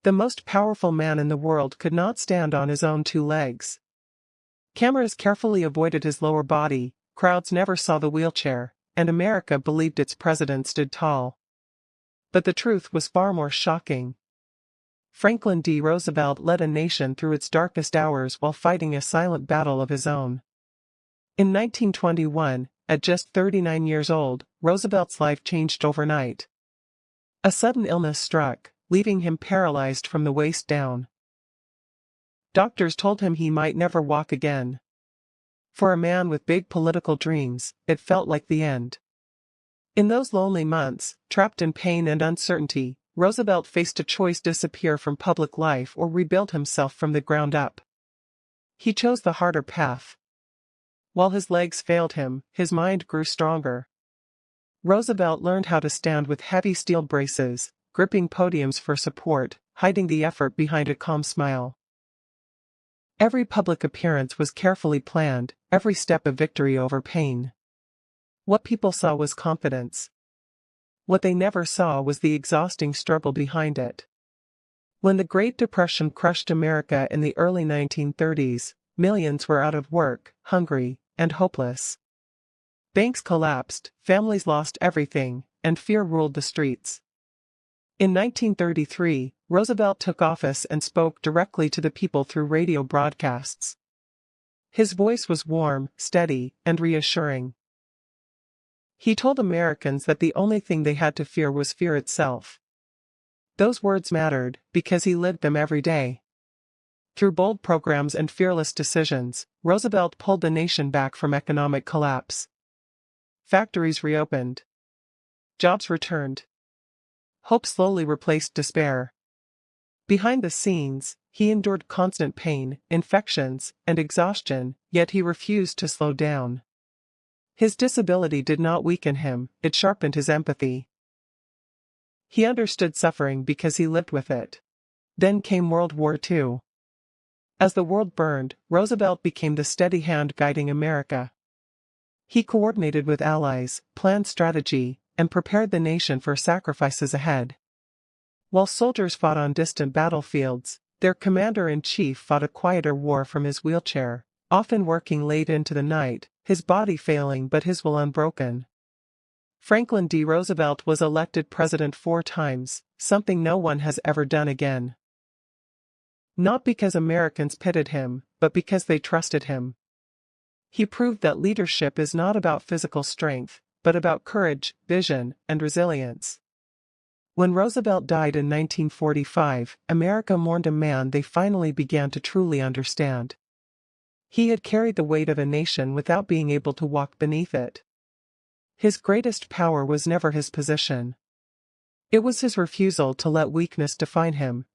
The most powerful man in the world could not stand on his own two legs. Cameras carefully avoided his lower body, crowds never saw the wheelchair, and America believed its president stood tall. But the truth was far more shocking. Franklin D. Roosevelt led a nation through its darkest hours while fighting a silent battle of his own. In 1921, at just 39 years old, Roosevelt's life changed overnight. A sudden illness struck, leaving him paralyzed from the waist down. Doctors told him he might never walk again. For a man with big political dreams, it felt like the end. In those lonely months, trapped in pain and uncertainty, Roosevelt faced a choice: disappear from public life or rebuild himself from the ground up. He chose the harder path. While his legs failed him, his mind grew stronger. Roosevelt learned how to stand with heavy steel braces, gripping podiums for support, hiding the effort behind a calm smile. Every public appearance was carefully planned, every step a victory over pain. What people saw was confidence. What they never saw was the exhausting struggle behind it. When the Great Depression crushed America in the early 1930s, millions were out of work, hungry, and hopeless. Banks collapsed, families lost everything, and fear ruled the streets. In 1933, Roosevelt took office and spoke directly to the people through radio broadcasts. His voice was warm, steady, and reassuring. He told Americans that the only thing they had to fear was fear itself. Those words mattered, because he lived them every day. Through bold programs and fearless decisions, Roosevelt pulled the nation back from economic collapse. Factories reopened. Jobs returned. Hope slowly replaced despair. Behind the scenes, he endured constant pain, infections, and exhaustion, yet he refused to slow down. His disability did not weaken him, it sharpened his empathy. He understood suffering because he lived with it. Then came World War II. As the world burned, Roosevelt became the steady hand guiding America. He coordinated with allies, planned strategy, and prepared the nation for sacrifices ahead. While soldiers fought on distant battlefields, their commander-in-chief fought a quieter war from his wheelchair, often working late into the night, his body failing but his will unbroken. Franklin D. Roosevelt was elected president 4 times, something no one has ever done again. Not because Americans pitied him, but because they trusted him. He proved that leadership is not about physical strength, but about courage, vision, and resilience. When Roosevelt died in 1945, America mourned a man they finally began to truly understand. He had carried the weight of a nation without being able to walk beneath it. His greatest power was never his position. It was his refusal to let weakness define him,